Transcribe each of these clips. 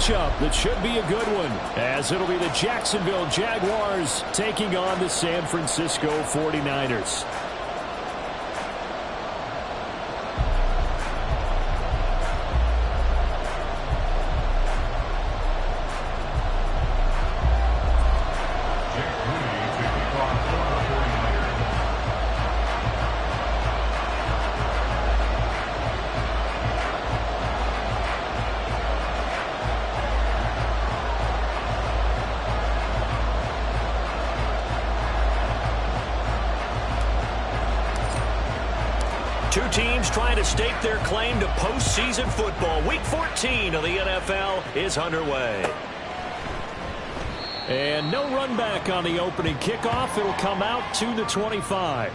matchup that should be a good one, as it'll be the Jacksonville Jaguars taking on the San Francisco 49ers. Two teams trying to stake their claim to postseason football. Week 14 of the NFL is underway. And no run back on the opening kickoff. It'll come out to the 25.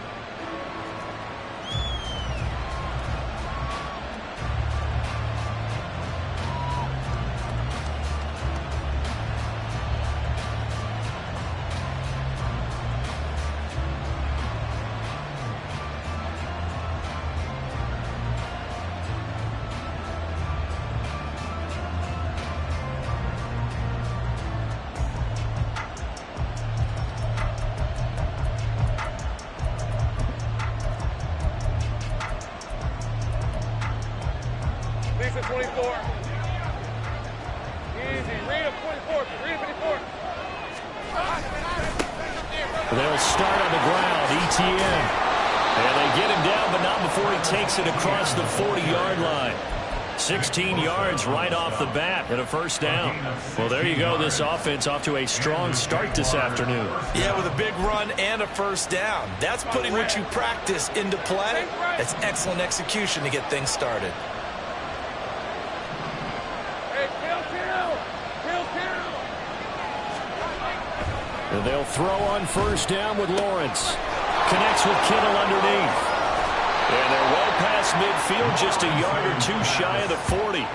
Lisa 24. Easy. Rita 24. Rita 54. They'll start on the ground. ETN. And they get him down, but not before he takes it across the 40-yard line. 16 yards right off the bat and a first down. Well, there you go. This offense off to a strong start this afternoon. Yeah, with a big run and a first down. That's putting what you practice into play. That's excellent execution to get things started. And they'll throw on first down with Lawrence. Connects with Kittle underneath. And they're well past midfield, just a yard or two shy of the 40.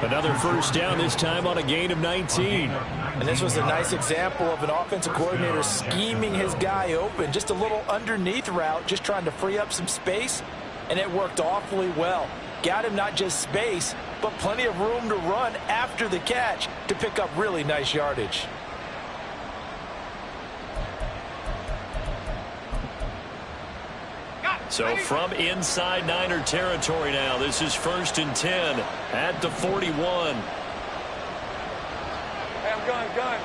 Another first down, this time on a gain of 19. And this was a nice example of an offensive coordinator scheming his guy open. Just a little underneath route, just trying to free up some space. And it worked awfully well. Got him not just space, but plenty of room to run after the catch to pick up really nice yardage. So from inside Niner territory now, this is 1st and 10 at the 41. Hey, I'm gun.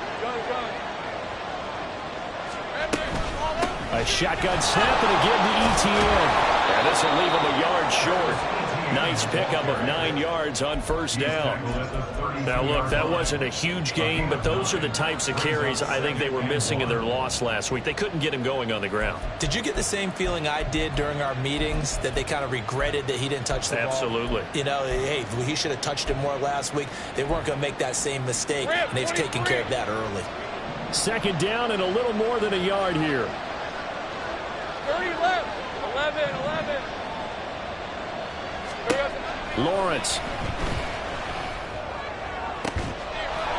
A shotgun snap and again to ETN. And this will leave him a yard short. Nice pickup of 9 yards on first down. Now, look, that wasn't a huge gain, but those are the types of carries I think they were missing in their loss last week. They couldn't get him going on the ground. Did you get the same feeling I did during our meetings, that they kind of regretted that he didn't touch the ball? Absolutely. You know, hey, he should have touched it more last week. They weren't going to make that same mistake, and they've taken care of that early. Second down and a little more than a yard here. 30 left. 11. Lawrence.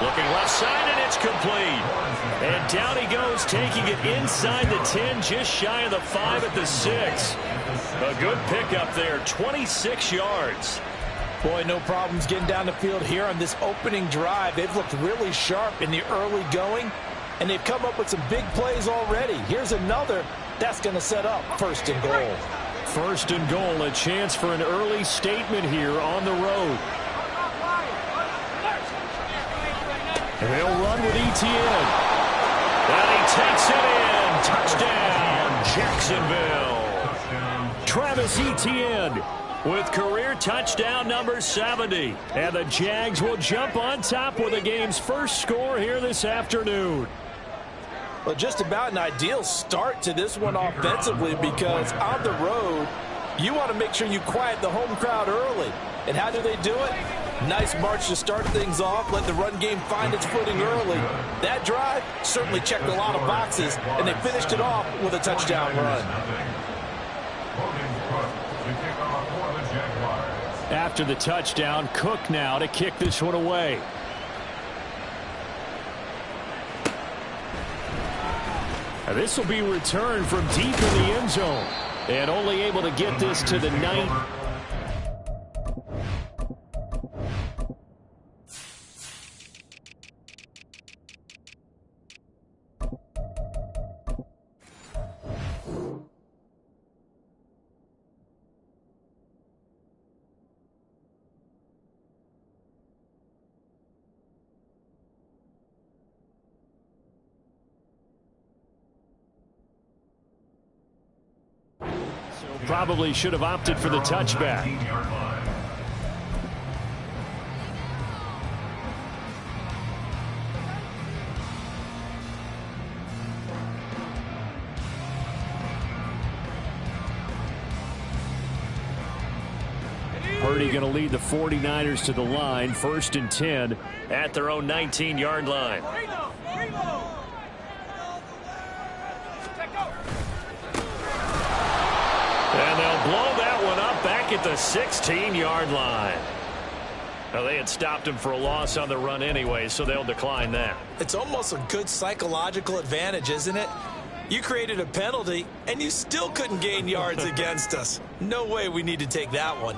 Looking left side, and it's complete. And down he goes, taking it inside the 10, just shy of the 5 at the 6. A good pickup there, 26 yards. Boy, no problems getting down the field here on this opening drive. They've looked really sharp in the early going, and they've come up with some big plays already. Here's another that's going to set up 1st and goal. 1st and goal, a chance for an early statement here on the road. And they'll run with ETN. And he takes it in. Touchdown, Jacksonville. Travis Etienne with career touchdown number 70. And the Jags will jump on top with the game's first score here this afternoon. Well, just about an ideal start to this one offensively, because on the road, you want to make sure you quiet the home crowd early. And how do they do it? Nice march to start things off, let the run game find its footing early. That drive certainly checked a lot of boxes, and they finished it off with a touchdown run. After the touchdown, Cook now to kick this one away. This will be returned from deep in the end zone. And only able to get this to the 9. probably should have opted for the touchback. Purdy going to lead the 49ers to the line, 1st and 10 at their own 19-yard line. And they'll blow that one up back at the 16-yard line. Well, they had stopped him for a loss on the run anyway, so they'll decline that. It's almost a good psychological advantage, isn't it? You created a penalty, and you still couldn't gain yards against us. No way we need to take that one.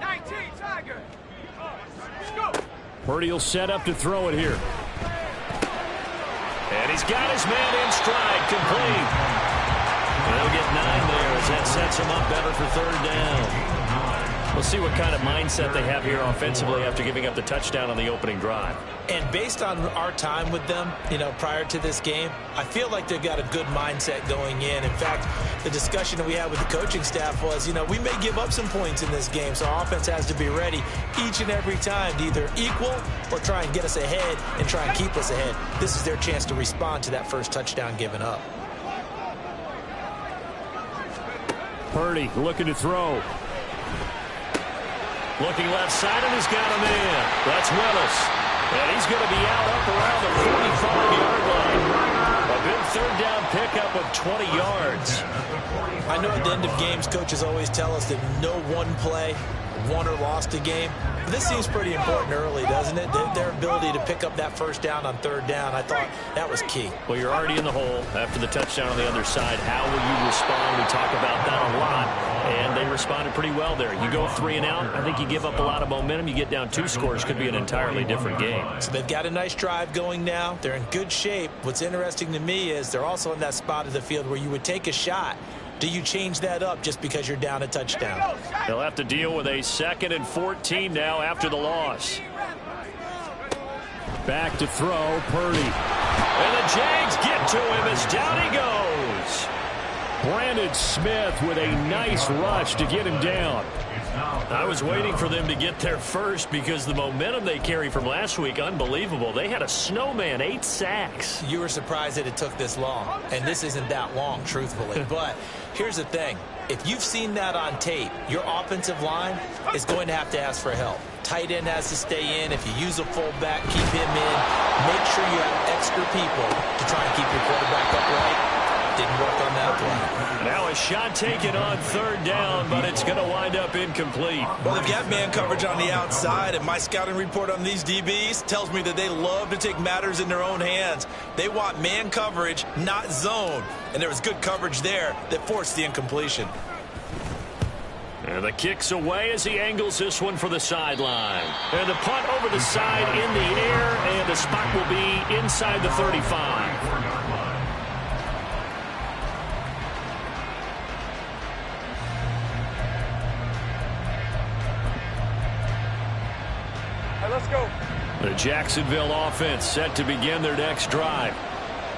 19, Tiger. Purdy will set up to throw it here. And he's got his man in stride, complete. They'll get 9 there as that sets him up better for 3rd down. We'll see what kind of mindset they have here offensively after giving up the touchdown on the opening drive. And based on our time with them, prior to this game, I feel like they've got a good mindset going in. In fact, the discussion that we had with the coaching staff was, we may give up some points in this game, so our offense has to be ready each and every time to either equal or try and get us ahead and try and keep us ahead. This is their chance to respond to that first touchdown given up. Purdy looking to throw. Looking left side, and he's got him in. That's Willis. And he's going to be out up around the 45-yard line. A big 3rd down pickup of 20 yards. I know at the end of games, coaches always tell us that no one play won or lost a game. But this seems pretty important early, doesn't it? Their ability to pick up that 1st down on 3rd down, I thought that was key. Well, you're already in the hole after the touchdown on the other side. How will you respond? We talk about that a lot. And they responded pretty well there. You go 3 and out, I think you give up a lot of momentum. You get down 2 scores, could be an entirely different game. So they've got a nice drive going now. They're in good shape. What's interesting to me is they're also in that spot of the field where you would take a shot. Do you change that up just because you're down a touchdown? They'll have to deal with a 2nd and 14 now after the loss. Back to throw, Purdy. And the Jags get to him as down he goes. Brandon Smith with a nice rush to get him down. I was waiting for them to get there first because the momentum they carry from last week, unbelievable. They had a snowman, 8 sacks. You were surprised that it took this long, and this isn't that long, truthfully. But here's the thing. If you've seen that on tape, your offensive line is going to have to ask for help. Tight end has to stay in. If you use a fullback, keep him in. Make sure you have extra people to try and keep your quarterback upright. Didn't work on that play. Now a shot taken on 3rd down, but it's going to wind up incomplete. Well, they've got man coverage on the outside, and my scouting report on these DBs tells me that they love to take matters in their own hands. They want man coverage, not zone. And there was good coverage there that forced the incompletion. And the kick's away as he angles this one for the sideline. And the punt over the side in the air, and the spot will be inside the 35. Let's go. The Jacksonville offense set to begin their next drive.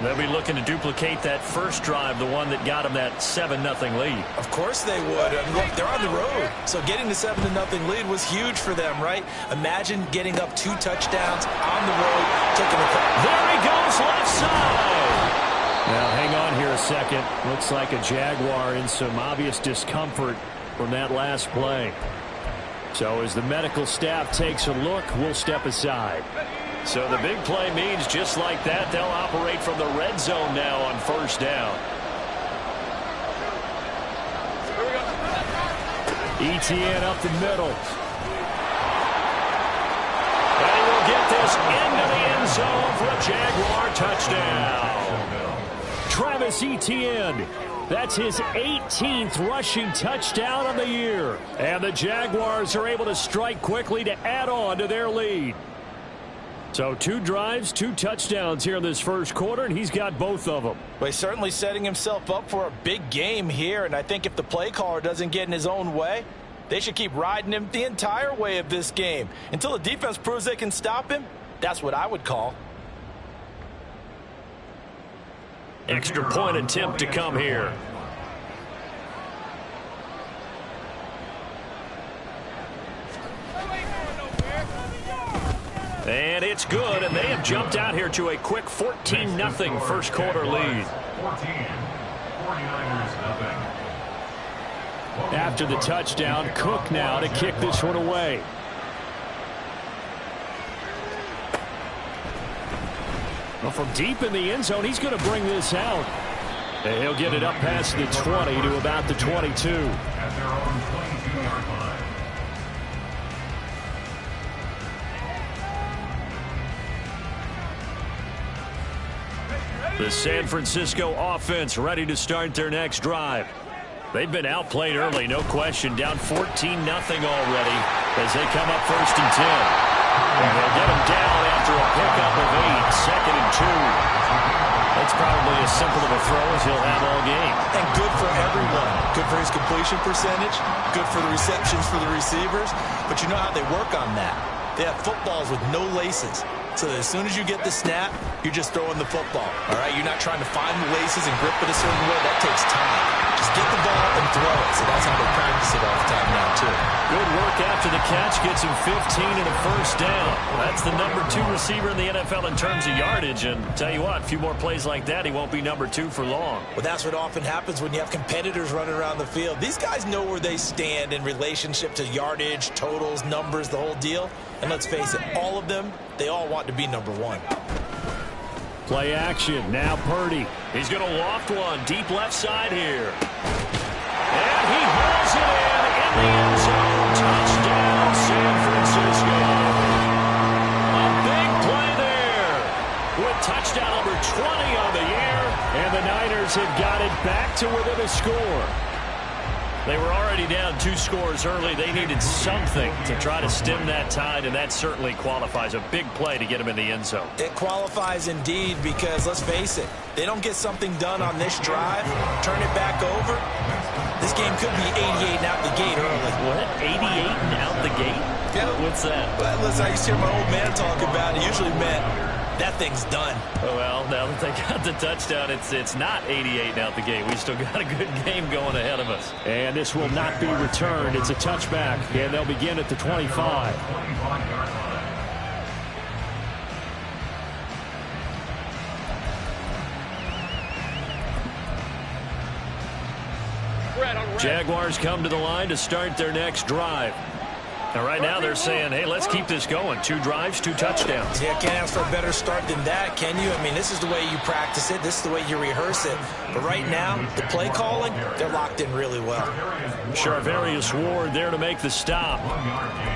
They'll be looking to duplicate that first drive, the one that got them that 7-0 lead. Of course they would. Look, they're on the road. So getting the 7-0 lead was huge for them, right? Imagine getting up 2 touchdowns on the road, taking a call. There he goes, left side. Now, hang on here a second. Looks like a Jaguar in some obvious discomfort from that last play. So as the medical staff takes a look, we'll step aside. So the big play means just like that, they'll operate from the red zone now on 1st down. ETN up the middle. And he will get this into the end zone for a Jaguar touchdown. Travis Etienne. That's his 18th rushing touchdown on the year. And the Jaguars are able to strike quickly to add on to their lead. So 2 drives, 2 touchdowns here in this first quarter, and he's got both of them. Well, he's certainly setting himself up for a big game here, and I think if the play caller doesn't get in his own way, they should keep riding him the entire way of this game. Until the defense proves they can stop him, that's what I would call. Extra point attempt to come here. And it's good, and they have jumped out here to a quick 14-0 first quarter lead. 49ers nothing. After the touchdown, Cook now to kick this one away. Well, from deep in the end zone, he's going to bring this out. And he'll get it up past the 20 to about the 22. At their own 22-yard line. The San Francisco offense ready to start their next drive. They've been outplayed early, no question. Down 14-0 already as they come up 1st and 10. And they'll get him down after a pickup of 8, 2nd and 2. That's probably as simple of a throw as he'll have all game. And good for everyone. Good for his completion percentage. Good for the receptions for the receivers. But you know how they work on that. They have footballs with no laces. So that as soon as you get the snap, you're just throwing the football. All right, you're not trying to find the laces and grip it a certain way. That takes time. Just get the ball and throw it. So that's how they practice it all the time now, too. Good work after the catch. Gets him 15 and a first down. That's the number 2 receiver in the NFL in terms of yardage. And tell you what, a few more plays like that, he won't be number 2 for long. Well, that's what often happens when you have competitors running around the field. These guys know where they stand in relationship to yardage, totals, numbers, the whole deal. And let's face it, all of them, they all want to be number 1. Play action. Now Purdy. He's going to loft one deep left side here. And he hauls it in the end zone. Touchdown, San Francisco. A big play there with touchdown number 20 on the year. And the Niners have got it back to within a score. They were already down 2 scores early. They needed something to try to stem that tide, and that certainly qualifies. A big play to get him in the end zone. It qualifies indeed because, let's face it, they don't get something done on this drive, turn it back over, this game could be 88 and out the gate early. What? 88 and out the gate? Yeah. What's that? Well, listen, I used to hear my old man talk about it. It usually meant that thing's done. Oh, well, now that they got the touchdown, it's not 88 and out the gate. We still got a good game going ahead of us. And this will not be returned. It's a touchback, and they'll begin at the 25. Jaguars come to the line to start their next drive. And right now they're saying, hey, let's keep this going. 2 drives, 2 touchdowns. Yeah, can't ask for a better start than that, can you? I mean, this is the way you practice it. This is the way you rehearse it. But right now, the play calling, they're locked in really well. Charvarius Ward there to make the stop.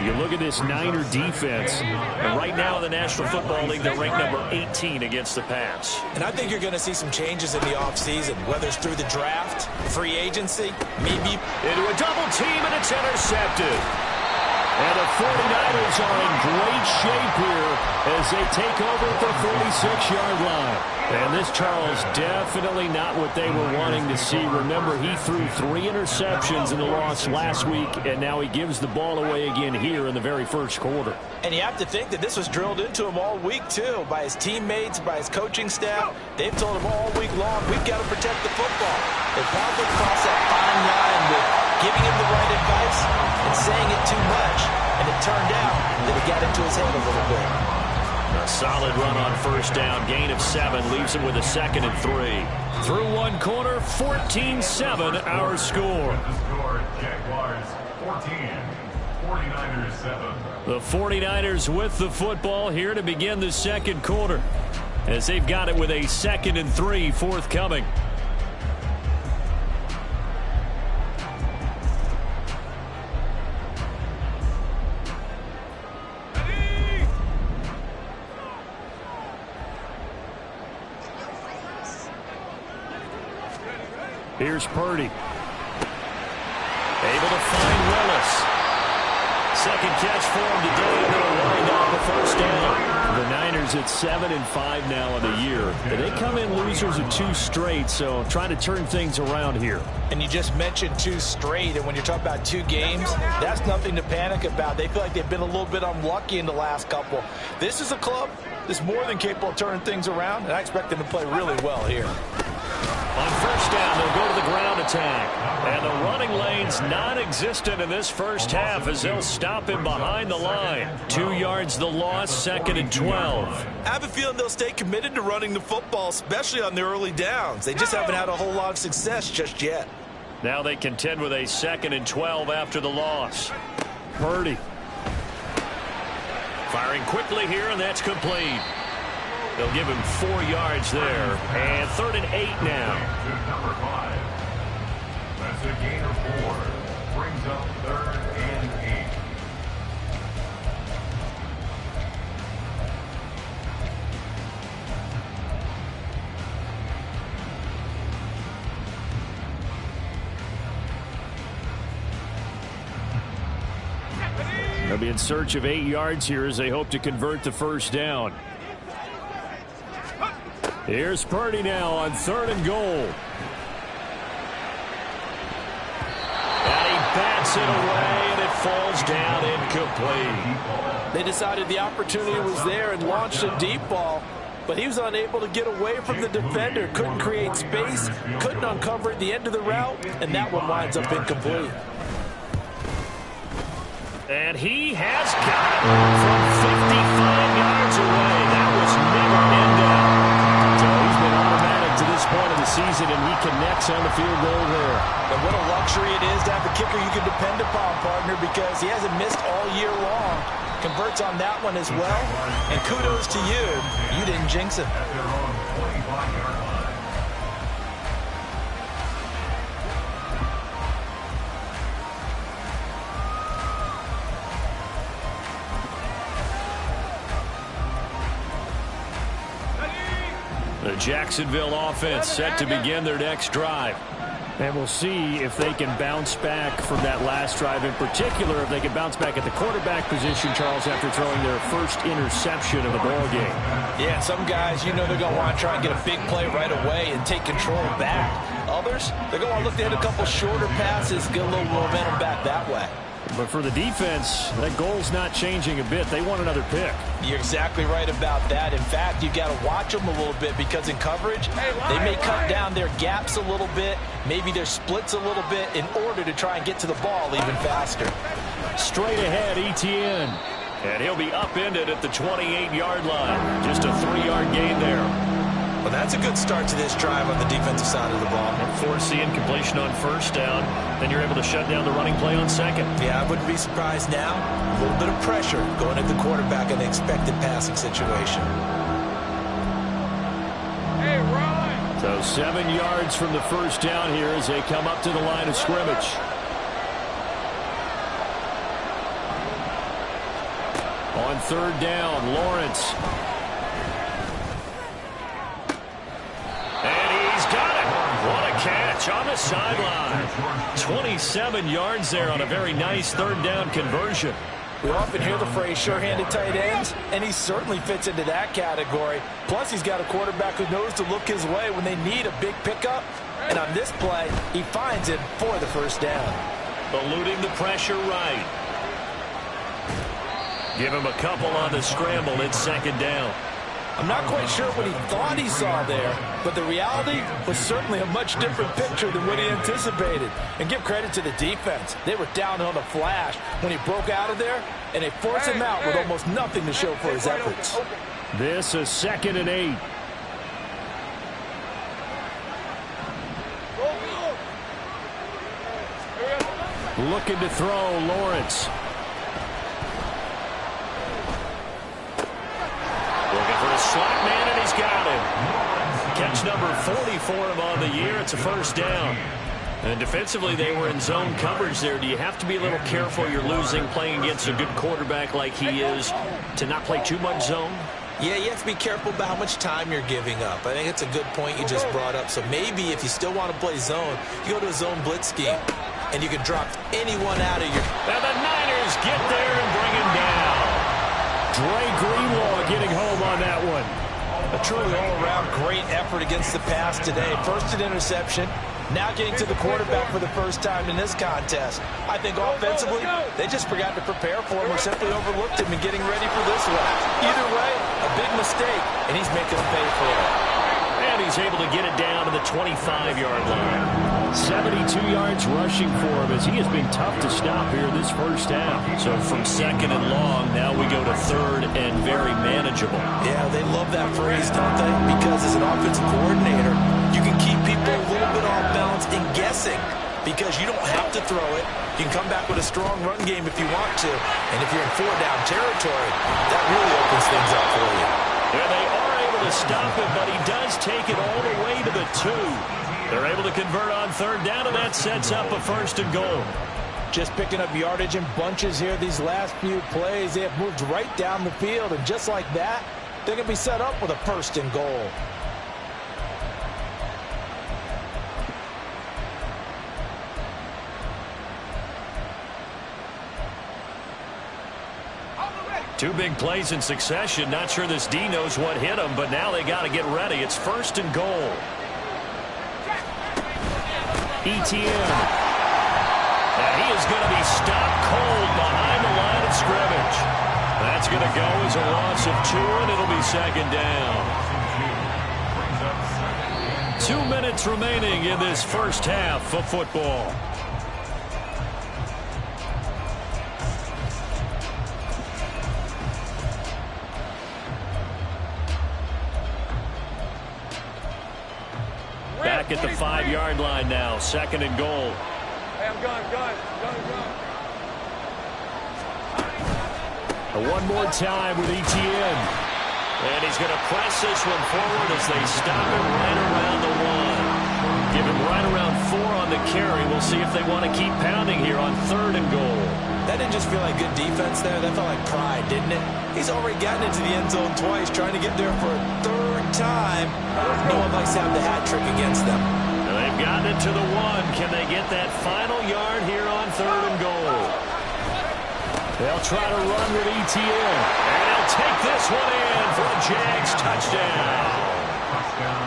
You look at this Niner defense. And right now in the National Football League, they're ranked number 18 against the pass. And I think you're going to see some changes in the offseason, whether it's through the draft, free agency, maybe into a double team, and it's intercepted. And the 49ers are in great shape here as they take over at the 46-yard line. And this, Charles, definitely not what they were wanting to see. Remember, he threw 3 interceptions in the loss last week, and now he gives the ball away again here in the very first quarter. And you have to think that this was drilled into him all week, too, by his teammates, by his coaching staff. They've told him all week long, we've got to protect the football. They probably crossed that fine line with giving him the right advice and saying it too much. And it turned out that it got into his head a little bit. A solid run on first down. Gain of 7 leaves him with a 2nd and 3. Through one quarter, 14-7 our score. Jaguars 14, 49ers 7. The 49ers with the football here to begin the second quarter as they've got it with a 2nd and 3 forthcoming. Here's Purdy. Able to find Willis. Second catch for him today, and they'll wind up the first down. The Niners at 7-5 now in the year. They come in losers of 2 straight, so trying to turn things around here. And you just mentioned 2 straight, and when you're talking about 2 games, that's nothing to panic about. They feel like they've been a little bit unlucky in the last couple. This is a club that's more than capable of turning things around, and I expect them to play really well here. On first down, they'll go to the ground attack. And the running lane's non-existent in this first half as they'll stop him behind the line. 2 yards the loss, 2nd and 12. I have a feeling they'll stay committed to running the football, especially on the early downs. They just haven't had a whole lot of success just yet. Now they contend with a 2nd and 12 after the loss. Purdy. Firing quickly here, and that's complete. They'll give him 4 yards there. And 3rd and 8 now. Number 5. That's a gain of 4. Brings up 3rd and 8. They'll be in search of 8 yards here as they hope to convert the first down. Here's Purdy now on 3rd and goal. And he bats it away, and it falls down incomplete. They decided the opportunity was there and launched a deep ball, but he was unable to get away from the defender. Couldn't create space, couldn't uncover the end of the route, and that one winds up incomplete. And he has got it from 55 yards away. That was never in doubt. So he's been automatic to this point of the season, and he connects on the field goal there. And what a luxury it is to have a kicker you can depend upon, partner, because he hasn't missed all year long. Converts on that one as well. And kudos to you. You didn't jinx him. The Jacksonville offense set to begin their next drive. And we'll see if they can bounce back from that last drive. In particular, if they can bounce back at the quarterback position, Charles, after throwing their first interception of the ball game. Yeah, some guys, you know they're going to want to try and get a big play right away and take control back. Others, they're going to look to hit a couple shorter passes, get a little momentum back that way. But for the defense, that goal's not changing a bit. They want another pick. You're exactly right about that. In fact, you got to watch them a little bit because in coverage, they may cut down their gaps a little bit, maybe their splits a little bit in order to try and get to the ball even faster. Straight ahead, Etienne. And he'll be upended at the 28-yard line. Just a 3-yard gain there. Well, that's a good start to this drive on the defensive side of the ball. Force the incompletion on first down. Then you're able to shut down the running play on second. Yeah, I wouldn't be surprised now. A little bit of pressure going at the quarterback in the expected passing situation. Hey, Ryan. So 7 yards from the first down here as they come up to the line of scrimmage. On 3rd down, Lawrence. Catch on the sideline. 27 yards there on a very nice 3rd down conversion. We often hear the phrase sure-handed tight ends, and he certainly fits into that category. Plus, he's got a quarterback who knows to look his way when they need a big pickup. And on this play, he finds it for the first down. Eluding the pressure right. Give him a couple on the scramble. It's 2nd down. I'm not quite sure what he thought he saw there, but the reality was certainly a much different picture than what he anticipated. And give credit to the defense. They were down on the flash when he broke out of there, and they forced him out with almost nothing to show for his efforts. This is 2nd and 8. Looking to throw, Lawrence. Slot man, and he's got him. Catch number 40 for him on the year. It's a first down. And defensively, they were in zone coverage there. Do you have to be a little careful? You're losing playing against a good quarterback like he is to not play too much zone? Yeah, you have to be careful about how much time you're giving up. I think it's a good point you just brought up. So maybe if you still want to play zone, you go to a zone blitz scheme, and you can drop anyone out of your... And the Niners get there and bring him down. Dre Greenlaw getting home on that one. A truly all-around great effort against the pass today. First an interception, now getting to the quarterback for the first time in this contest. I think offensively, they just forgot to prepare for him or simply overlooked him in getting ready for this one. Either way, a big mistake, and he's making them pay for it. And he he's able to get it down to the 25-yard line. 72 yards rushing for him as he has been tough to stop here this first half. So from second and long, now we go to third and very manageable. Yeah, they love that phrase, don't they? Because as an offensive coordinator, you can keep people a little bit off balance and guessing because you don't have to throw it. You can come back with a strong run game if you want to. And if you're in four-down territory, that really opens things up for you. And they are able to stop it, but he does take it all the way to the 2. They're able to convert on third down, and that sets up a first and goal. Just picking up yardage in bunches here these last few plays. They have moved right down the field, and just like that, they're going to be set up with a first and goal. Two big plays in succession. Not sure this D knows what hit him, but now they got to get ready. It's first and goal. ETN. And he is going to be stopped cold behind the line of scrimmage. That's going to go as a loss of 2, and it'll be second down. 2 minutes remaining in this first half of football. Back at the 5-yard line now, second and goal. Hey, I'm going. One more time with ETN. And he's going to press this one forward as they stop him right around the 1. Give him right around 4 on the carry. We'll see if they want to keep pounding here on third and goal. That didn't just feel like good defense there. That felt like pride, didn't it? He's already gotten into the end zone twice, trying to get there for a third time. No one likes to have the hat trick against them. And they've gotten it to the 1. Can they get that final yard here on third and goal? They'll try to run with ETN. And they'll take this one in for a Jags touchdown.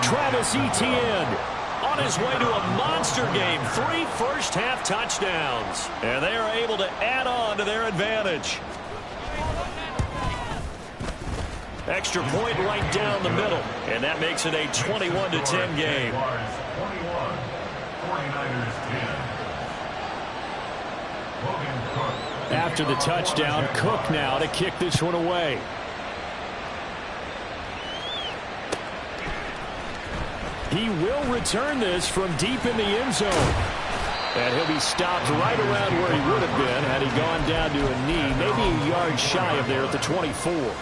Travis Etienne on his way to a monster game. 3 first-half touchdowns. And they are able to add on to their advantage. Extra point right down the middle. And that makes it a 21-10 game. 21, 49ers 10. after the touchdown. Cook now to kick this one away. He will return this from deep in the end zone. And he'll be stopped right around where he would have been had he gone down to a knee, maybe a yard shy of there at the 24.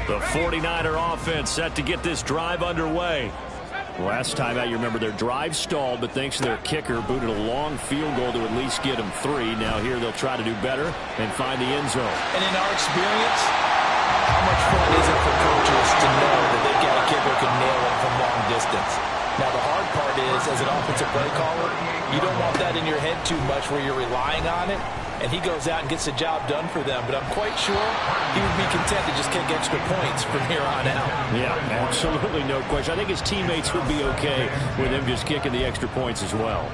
The 49er offense set to get this drive underway. Last time out, you remember their drive stalled, but thanks to their kicker, booted a long field goal to at least get them 3. Now here they'll try to do better and find the end zone. And in our experience, how much fun is it for coaches to know that they've got a kicker who can nail it from long distance? Now the hard part is, as an offensive play caller, you don't want that in your head too much where you're relying on it. And he goes out and gets the job done for them. But I'm quite sure he would be content to just kick extra points from here on out. Yeah, absolutely no question. I think his teammates would be okay with him just kicking the extra points as well.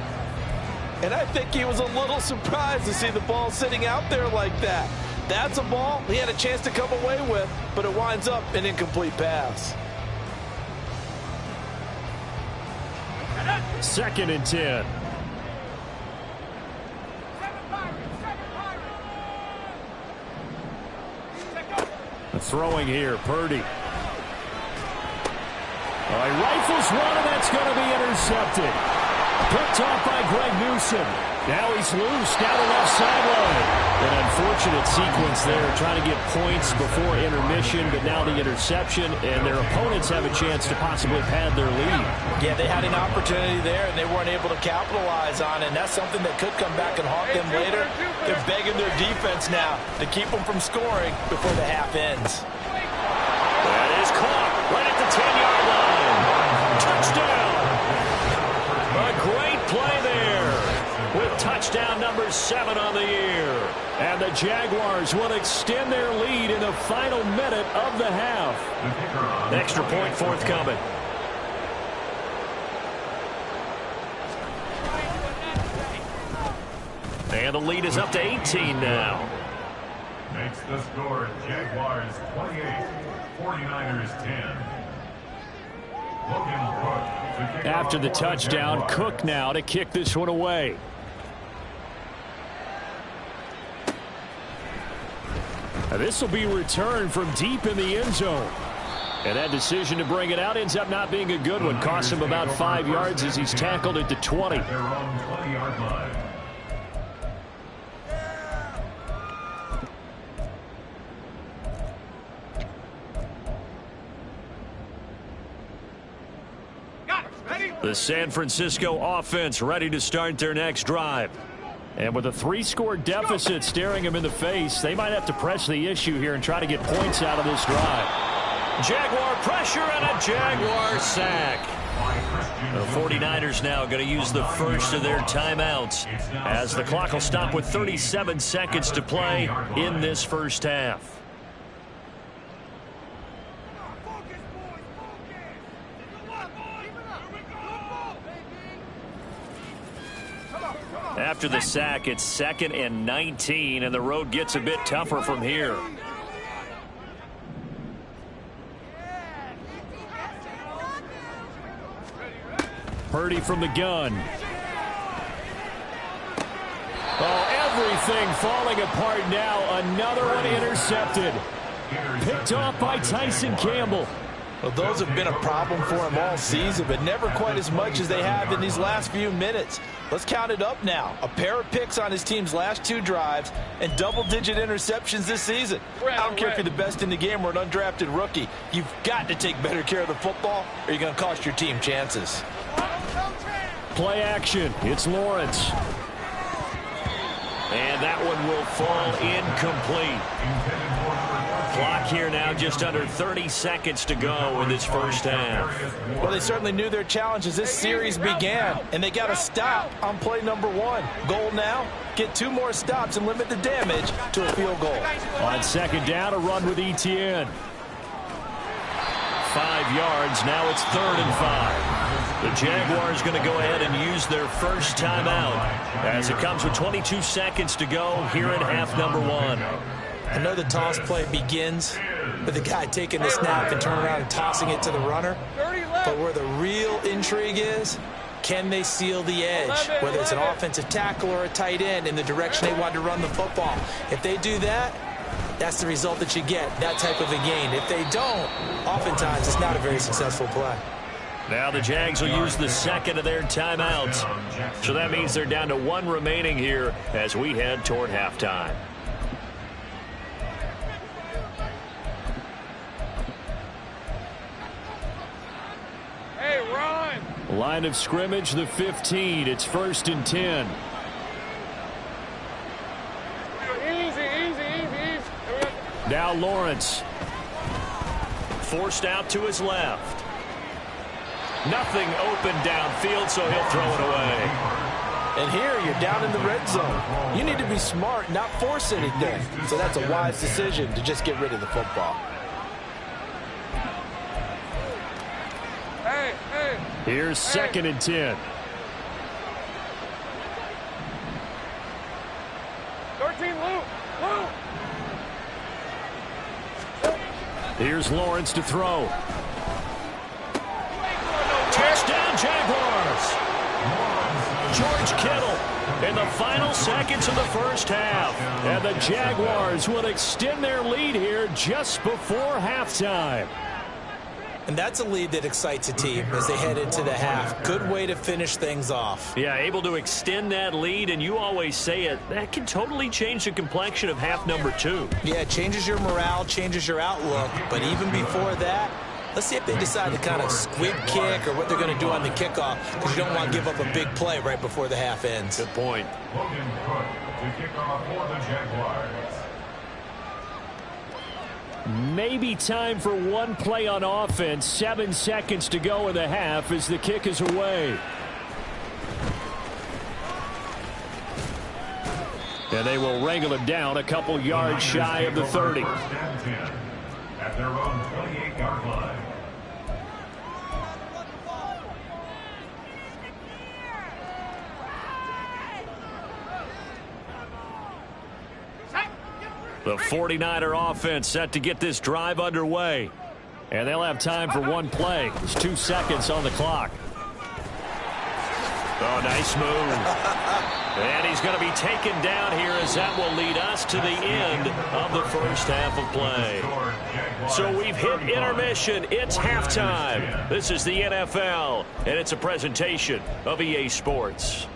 And I think he was a little surprised to see the ball sitting out there like that. That's a ball he had a chance to come away with, but it winds up an incomplete pass. 2nd and 10. Throwing here, Purdy. He rifles one, and that's going to be intercepted. Picked off by Greg Newsom. Now he's loose down the left sideline. An unfortunate sequence there, trying to get points before intermission, but now the interception, and their opponents have a chance to possibly pad their lead. Yeah, they had an opportunity there, and they weren't able to capitalize on it, and that's something that could come back and haunt them later. They're begging their defense now to keep them from scoring before the half ends. That is caught right at the 10-yard line. Touchdown! A great play there with touchdown number 7 on the year. And the Jaguars will extend their lead in the final minute of the half. Extra point forthcoming. And the lead is up to 18 now. Makes the score Jaguars 28, 49ers 10. After the touchdown, Cook now to kick this one away. This will be returned from deep in the end zone. And that decision to bring it out ends up not being a good one. Costs him about 5 yards as he's tackled at the 20. Their own 20-yard line. The San Francisco offense ready to start their next drive. And with a 3-score deficit staring him in the face, they might have to press the issue here and try to get points out of this drive. Jaguar pressure and a Jaguar sack. The 49ers now going to use the first of their timeouts as the clock will stop with 37 seconds to play in this first half. After the sack, it's 2nd and 19, and the road gets a bit tougher from here. Purdy from the gun. Oh, everything falling apart now. Another one intercepted. Picked off by Tyson Campbell. Well, those have been a problem for him all season, but never quite as much as they have in these last few minutes. Let's count it up now. A pair of picks on his team's last 2 drives and double-digit interceptions this season. I don't care if you're the best in the game or an undrafted rookie. You've got to take better care of the football or you're going to cost your team chances. Play action. It's Lawrence. And that one will fall incomplete. Clock here now, just under 30 seconds to go in this first half. Well, they certainly knew their challenge as this series began, and they got a stop on play number 1. Goal now, get 2 more stops and limit the damage to a field goal. On 2nd down, a run with ETN. 5 yards, now it's 3rd and 5. The Jaguars going to go ahead and use their first timeout as it comes with 22 seconds to go here in half number 1. I know the toss play begins with the guy taking the snap and turning around and tossing it to the runner. But where the real intrigue is, can they seal the edge, whether it's an offensive tackle or a tight end in the direction they want to run the football? If they do that, that's the result that you get, that type of a gain. If they don't, oftentimes it's not a very successful play. Now the Jags will use the 2nd of their timeouts. So that means they're down to 1 remaining here as we head toward halftime. Hey, run! Line of scrimmage, the 15. It's 1st and 10. Easy. Now Lawrence. Forced out to his left. Nothing open downfield, so he'll throw it away. And here you're down in the red zone. You need to be smart, not force anything. So that's a wise decision to just get rid of the football. Hey. Here's 2nd and 10. 13, Luke. Here's Lawrence to throw. Touchdown, Jaguars. George Kittle in the final seconds of the first half. And the Jaguars will extend their lead here just before halftime. And that's a lead that excites a team as they head into the half. Good way to finish things off. Yeah, able to extend that lead, and you always say it, that can totally change the complexion of half number 2. Yeah, it changes your morale, changes your outlook. But even before that, let's see if they decide to kind of squib kick or what they're going to do on the kickoff, because you don't want to give up a big play right before the half ends. Good point. Logan Cook to kick off for the Jaguars. Maybe time for one play on offense. 7 seconds to go in the half as the kick is away. And they will wrangle him down a couple yards shy of the 30. At their own 28-yard line. The 49er offense set to get this drive underway. And they'll have time for one play. There's 2 seconds on the clock. Oh, nice move. And he's going to be taken down here as that will lead us to the end of the first half of play. So we've hit intermission. It's halftime. This is the NFL, and it's a presentation of EA Sports.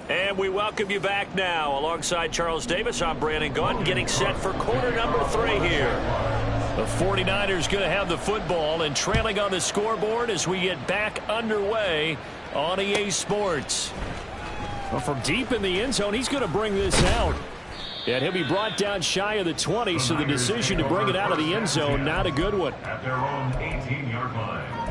And we welcome you back now. Alongside Charles Davis, I'm Brandon Gaudin, getting set for quarter number 3 here. The 49ers going to have the football and trailing on the scoreboard as we get back underway on EA Sports. Well, from deep in the end zone, he's going to bring this out. And he'll be brought down shy of the 20, so the decision to bring it out of the end zone, not a good one. At their own 18-yard line.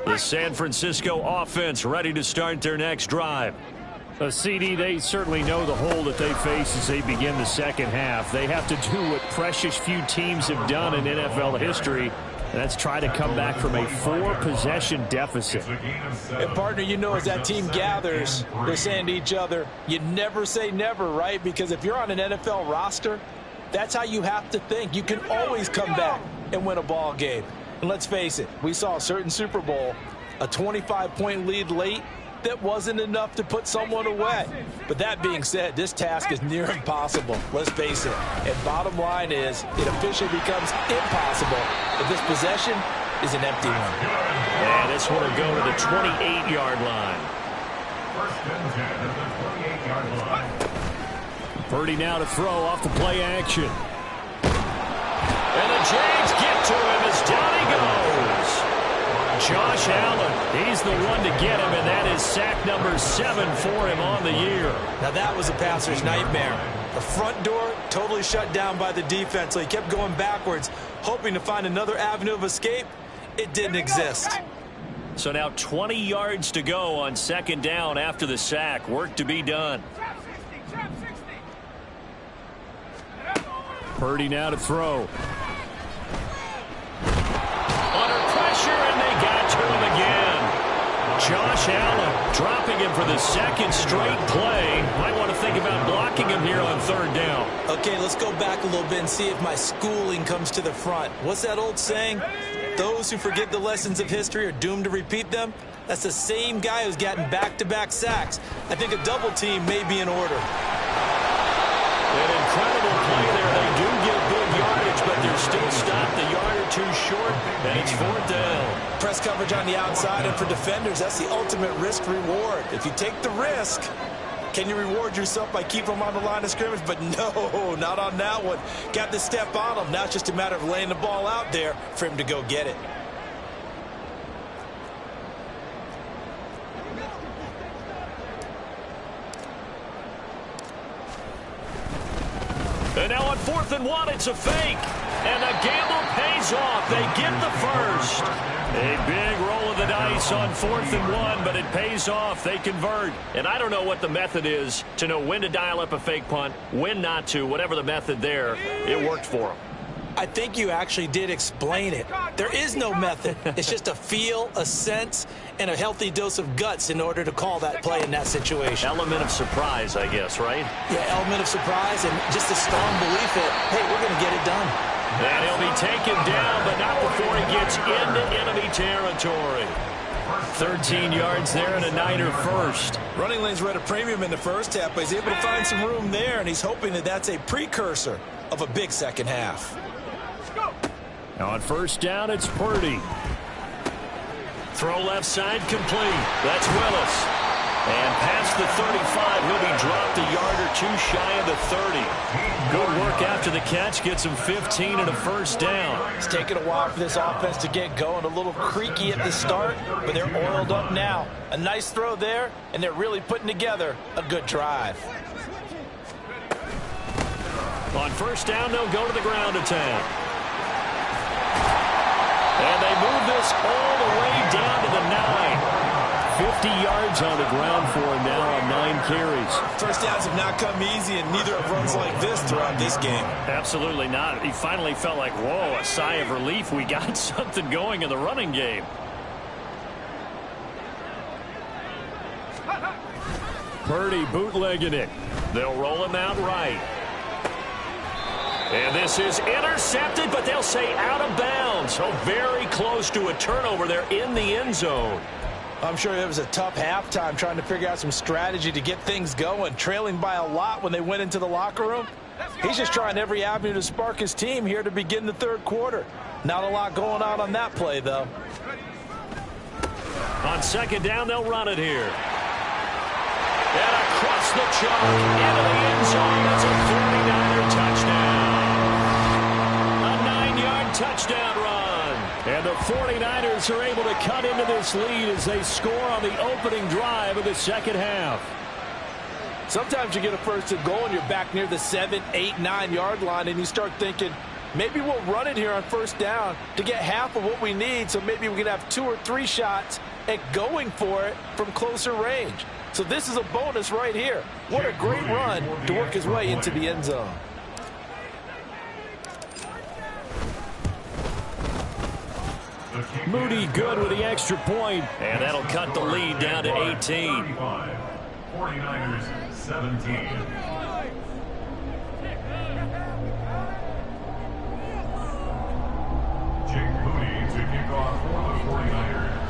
The San Francisco offense ready to start their next drive. CD, they certainly know the hole that they face as they begin the second half. They have to do what precious few teams have done in NFL history, and that's try to come back from a 4-possession deficit. And, partner, you know, as that team gathers, they're saying to each other, you never say never, right? Because if you're on an NFL roster, that's how you have to think. You can always come back and win a ball game. And let's face it, we saw a certain Super Bowl, a 25-point lead late that wasn't enough to put someone away. But that being said, this task is near impossible. Let's face it. And bottom line is, it officially becomes impossible if this possession is an empty one. And this one will go to the 28-yard line. First and 10 at the 28-yard line. Purdy now to throw off the play action. And the Jags get to him as down he goes. Josh Allen, he's the one to get him, and that is sack number 7 for him on the year. Now that was a passer's nightmare. The front door totally shut down by the defense, so he kept going backwards, hoping to find another avenue of escape. It didn't exist. So now 20 yards to go on second down after the sack. Work to be done. Purdy now to throw. Under pressure, and they got to him again. Josh Allen dropping him for the second straight play. Might want to think about blocking him here on third down. Okay, let's go back a little bit and see if my schooling comes to the front. What's that old saying? Those who forget the lessons of history are doomed to repeat them. That's the same guy who's gotten back-to-back sacks. I think a double team may be in order. An incredible play there. They do get good yardage, but they're still stopped a yard or two short, and it's fourth down. Press coverage on the outside, and for defenders, that's the ultimate risk-reward. If you take the risk, can you reward yourself by keeping them on the line of scrimmage? But no, not on that one. Got to step on him. Now it's just a matter of laying the ball out there for him to go get it. And now on 4th and 1, it's a fake. And the gamble pays off. They get the first. A big roll of the dice on 4th and 1, but it pays off. They convert. And I don't know what the method is to know when to dial up a fake punt, when not to, whatever the method there. It worked for them. I think you actually did explain it. There is no method. It's just a feel, a sense, and a healthy dose of guts in order to call that play in that situation. Element of surprise, I guess, right? Yeah, element of surprise and just a strong belief that, hey, we're going to get it done. And he'll be taken down, but not before he gets into enemy territory. 13 yards there and a Niner first. Running lanes were at a premium in the first half, but he's able to find some room there, and he's hoping that that's a precursor of a big second half. On first down, it's Purdy. Throw left side complete. That's Willis. And past the 35, he'll be dropped a yard or two shy of the 30. Good work after the catch. Gets him 15 and a first down. It's taken a while for this offense to get going. A little creaky at the start, but they're oiled up now. A nice throw there, and they're really putting together a good drive. On first down, they'll go to the ground attack. And they move this all the way down to the 9. 50 yards on the ground for him now on 9 carries. First downs have not come easy, and neither have runs like this throughout this game. Absolutely not. He finally felt like, whoa, a sigh of relief. We got something going in the running game. Purdy bootlegging it. They'll roll him out right. And this is intercepted, but they'll say out of bounds. So very close to a turnover there in the end zone. I'm sure it was a tough halftime trying to figure out some strategy to get things going, trailing by a lot when they went into the locker room. He's just trying every avenue to spark his team here to begin the third quarter. Not a lot going on that play, though. On second down, they'll run it here. And across the chalk into the end zone. That's a 49er touchdown. A 9-yard touchdown run. And the 49ers are able to cut into this lead as they score on the opening drive of the second half. Sometimes you get a first and goal and you're back near the 7, 8, 9-yard line, and you start thinking, maybe we'll run it here on first down to get half of what we need, so maybe we can have 2 or 3 shots at going for it from closer range. So this is a bonus right here. What a great run to work his way into the end zone. Moody good with the extra point, and that'll cut the lead down to 18. 49ers 17. Jake Moody to kick off for the 49ers.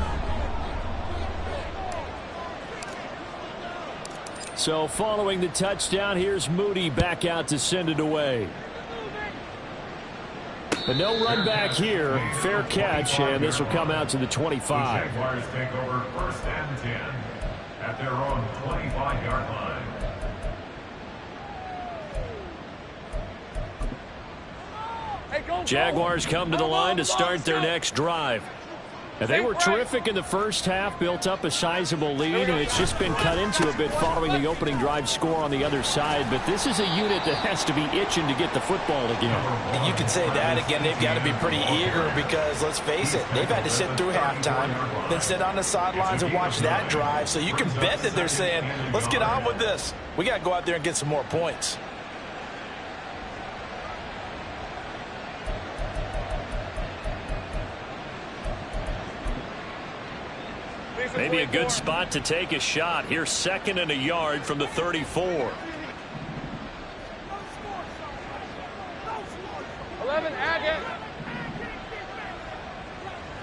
So following the touchdown, here's Moody back out to send it away. But no run back here. Fair catch, and this will come out to the 25. The Jaguars take over first and 10 at their own 25-yard line. Jaguars come to the line to start their next drive. And they were terrific in the first half, built up a sizable lead, and it's just been cut into a bit following the opening drive score on the other side. But this is a unit that has to be itching to get the football again. And you could say that again. They've got to be pretty eager because, let's face it, they've had to sit through halftime, then sit on the sidelines and watch that drive. So you can bet that they're saying, let's get on with this. We got to go out there and get some more points. Maybe a good spot to take a shot. Here's 2nd and a yard from the 34. 11, add it.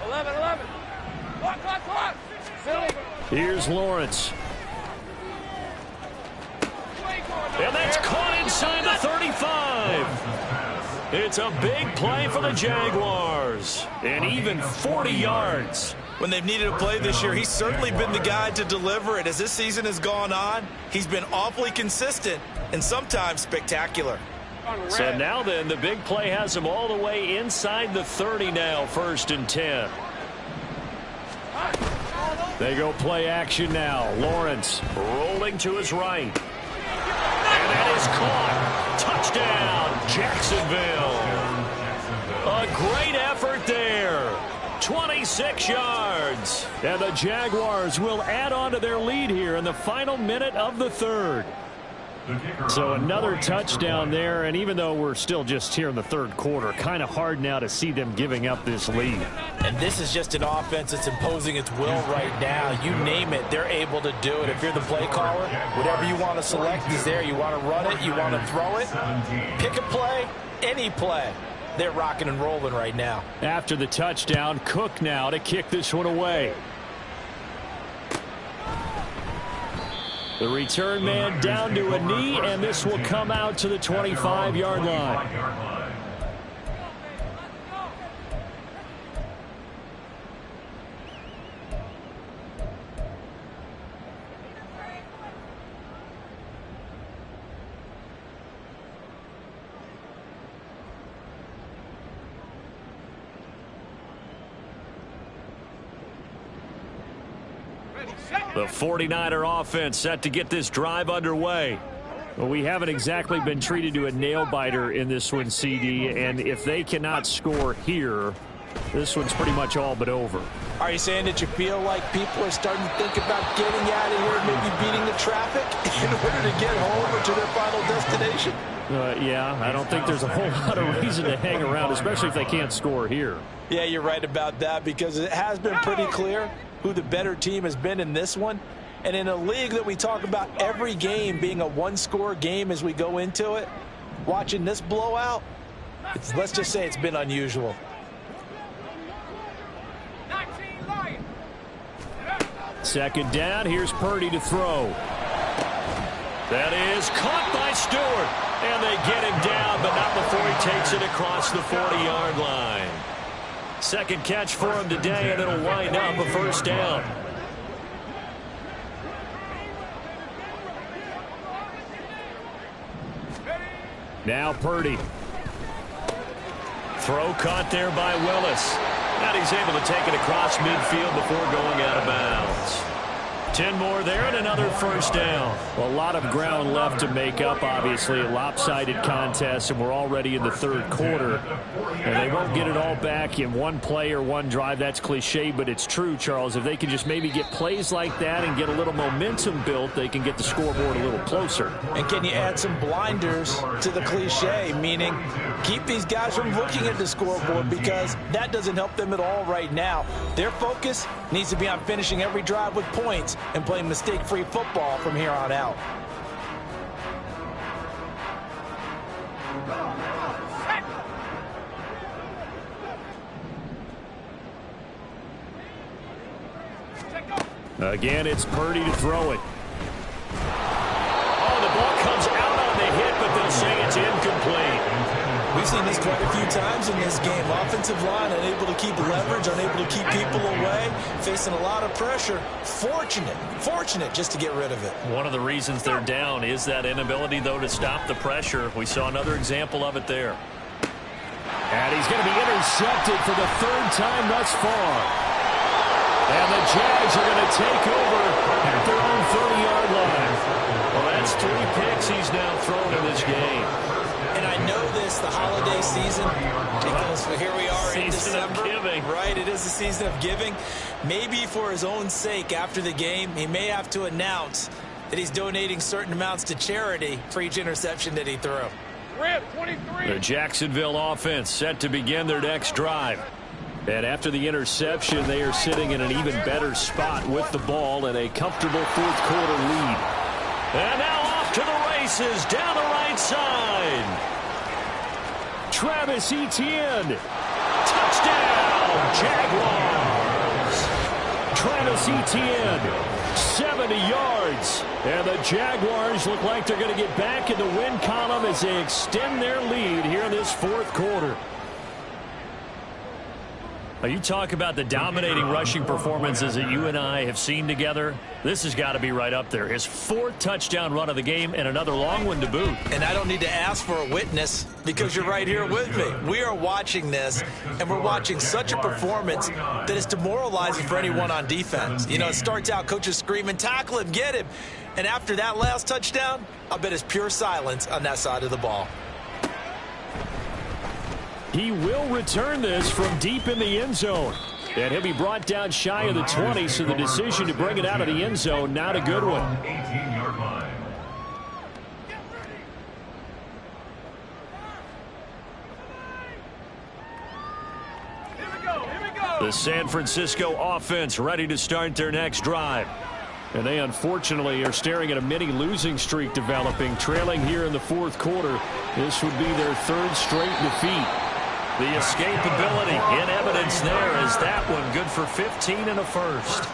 11. Clock. Here's Lawrence. And that's caught inside the 35. It's a big play for the Jaguars. And even 40 yards. When they've needed a play this year, he's certainly been the guy to deliver it. As this season has gone on, he's been awfully consistent and sometimes spectacular. So now then, the big play has him all the way inside the 30 now, 1st and 10. They go play action now. Lawrence rolling to his right. And that is caught. Touchdown, Jacksonville. A great effort there. 26 yards. And the Jaguars will add on to their lead here in the final minute of the third. So another touchdown there, and even though we're still just here in the third quarter, kind of hard now to see them giving up this lead. And this is just an offense that's imposing its will right now. You name it, they're able to do it. If you're the play caller, whatever you want to select is there. You want to run it, you want to throw it, pick a play, any play. They're rocking and rolling right now. After the touchdown, Cook now to kick this one away. The return man down to a knee, and this will come out to the 25-yard line. The 49er offense set to get this drive underway. Well, we haven't exactly been treated to a nail-biter in this one, CD, and if they cannot score here, this one's pretty much all but over. Are you saying that you feel like people are starting to think about getting out of here and maybe beating the traffic in order to get home or to their final destination? Yeah, I don't think there's a whole lot of reason to hang around, especially if they can't score here. Yeah, you're right about that, because it has been pretty clear who the better team has been in this one. And in a league that we talk about every game being a one-score game as we go into it, watching this blowout, let's just say it's been unusual. Second down, here's Purdy to throw. That is caught by Stewart. And they get him down, but not before he takes it across the 40-yard line. Second catch for him today, and it'll wind up a first down. Now Purdy. Throw caught there by Willis. And he's able to take it across midfield before going out of bounds. 10 more there and another first down. Well, a lot of ground left to make up, obviously. A lopsided contest, and we're already in the third quarter. And they won't get it all back in one play or one drive. That's cliche, but it's true, Charles. If they can just maybe get plays like that and get a little momentum built, they can get the scoreboard a little closer. And can you add some blinders to the cliche, meaning keep these guys from looking at the scoreboard, because that doesn't help them at all right now. Their focus needs to be on finishing every drive with points and playing mistake-free football from here on out. Again, it's Purdy to throw it. Oh, the ball comes out on the hit, but they'll say it's incomplete. We've seen this quite a few times in this game. Offensive line unable to keep leverage, unable to keep people away, facing a lot of pressure. Fortunate just to get rid of it. One of the reasons they're down is that inability, though, to stop the pressure. We saw another example of it there. And he's going to be intercepted for the third time thus far. And the Jags are going to take over at their own 30-yard line. Well, that's 3 picks he's now thrown in this game. And I know this, the holiday season, because here we are in December. Season of giving. Right, it is the season of giving. Maybe for his own sake after the game, he may have to announce that he's donating certain amounts to charity for each interception that he threw. Rip, 23. The Jacksonville offense set to begin their next drive. And after the interception, they are sitting in an even better spot with the ball and a comfortable fourth quarter lead. And now off to the races down the right side. Travis Etienne. Touchdown, Jaguars. Travis Etienne, 70 yards. And the Jaguars look like they're going to get back in the win column as they extend their lead here in this fourth quarter. Now, you talk about the dominating rushing performances that you and I have seen together. This has got to be right up there. His 4th touchdown run of the game and another long one to boot. And I don't need to ask for a witness because you're right here with me. We are watching this, and we're watching such a performance that is demoralizing for anyone on defense. You know, it starts out coaches screaming, tackle him, get him. And after that last touchdown, I bet it's pure silence on that side of the ball. He will return this from deep in the end zone. And he'll be brought down shy of the 20, so the decision to bring it out of the end zone, not a good one. 18-yard line. Here we go. The San Francisco offense ready to start their next drive. And they unfortunately are staring at a mini losing streak developing, trailing here in the fourth quarter. This would be their 3rd straight defeat. The escapability in evidence there as that one good for 15 and a first.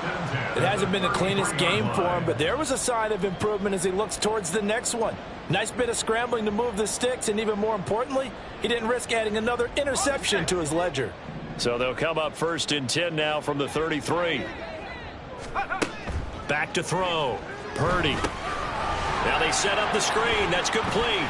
It hasn't been the cleanest game for him, but there was a sign of improvement as he looks towards the next one. Nice bit of scrambling to move the sticks, and even more importantly, he didn't risk adding another interception to his ledger. So they'll come up 1st and 10 now from the 33. Back to throw. Purdy. Now they set up the screen. That's complete.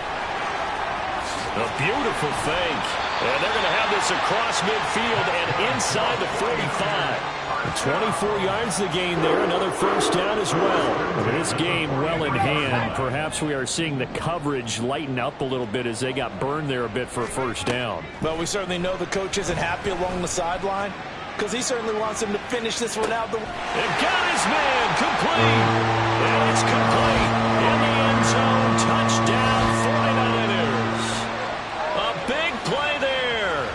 A beautiful fake. And they're going to have this across midfield and inside the 45. 24 yards the gain there. Another first down as well. This game well in hand. Perhaps we are seeing the coverage lighten up a little bit as they got burned there a bit for a first down. Well, we certainly know the coach isn't happy along the sideline because he certainly wants him to finish this one out. They've got his man complete. And it's complete in the end zone. Touchdown 49ers. A big play there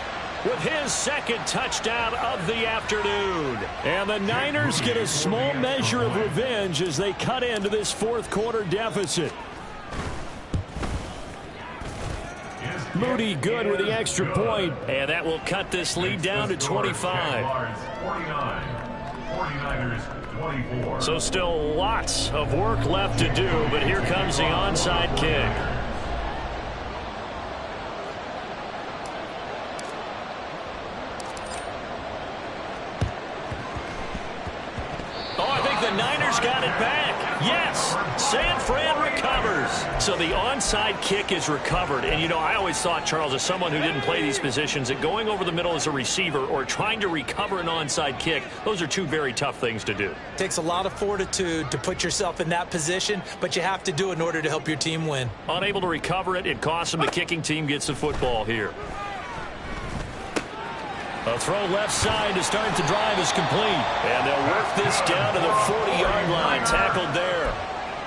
with his second touchdown of the afternoon. And the Niners get a small measure of revenge as they cut into this fourth quarter deficit. Moody good with the extra point, and that will cut this lead down to 25. 49ers 24. So still lots of work left to do, but here comes the onside kick. The Niners got it back. Yes, San Fran recovers. So the onside kick is recovered. And, you know, I always thought, Charles, as someone who didn't play these positions, that going over the middle as a receiver or trying to recover an onside kick, those are two very tough things to do. It takes a lot of fortitude to put yourself in that position, but you have to do it in order to help your team win. Unable to recover it, it costs them. The kicking team gets the football here. A throw left side to start the drive is complete. And they'll work this down to the 40-yard line. Tackled there.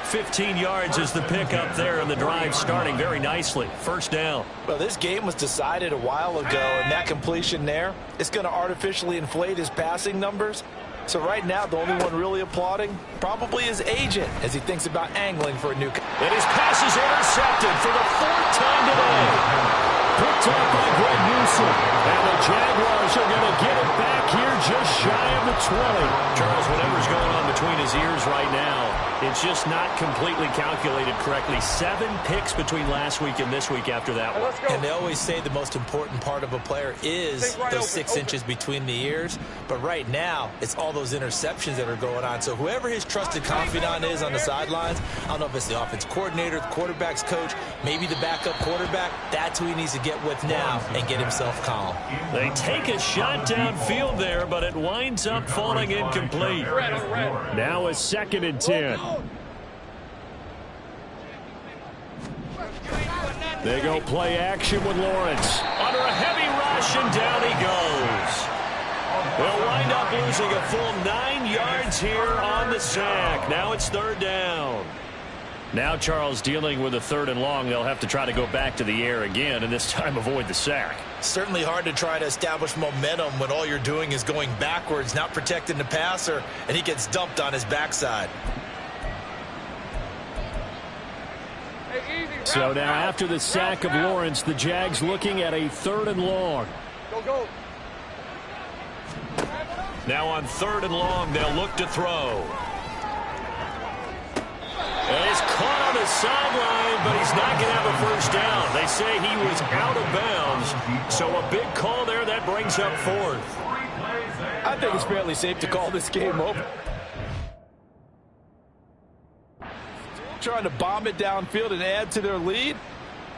15 yards is the pickup there, and the drive starting very nicely. First down. Well, this game was decided a while ago, and that completion there is going to artificially inflate his passing numbers. So right now, the only one really applauding probably his agent as he thinks about angling for a new... And his pass is intercepted for the fourth time today. Picked up by Greg Newsom. And the Jaguars are going to get it back here just shy of the 20. Charles, whatever's going on between his ears right now, it's just not completely calculated correctly. 7 picks between last week and this week after that one. And they always say the most important part of a player is those 6 inches between the ears. But right now, it's all those interceptions that are going on. So whoever his trusted confidant is on the sidelines, I don't know if it's the offense coordinator, the quarterback's coach, maybe the backup quarterback, that's who he needs to get with now and get himself calm. They take a shot downfield there, but it winds up falling incomplete. Now a 2nd and 10. They go play action with Lawrence. Under a heavy rush, and down he goes. They'll wind up losing a full 9 yards here on the sack. Now it's 3rd down. Now Charles dealing with a 3rd and long. They'll have to try to go back to the air again, and this time avoid the sack. Certainly hard to try to establish momentum when all you're doing is going backwards, not protecting the passer, and he gets dumped on his backside. So now after the sack of Lawrence, the Jags looking at a 3rd and long. Go. Now on 3rd and long, they'll look to throw. And he's caught on the sideline, but he's not going to have a first down. They say he was out of bounds. So a big call there that brings up 4th. I think it's fairly safe to call this game over. Trying to bomb it downfield and add to their lead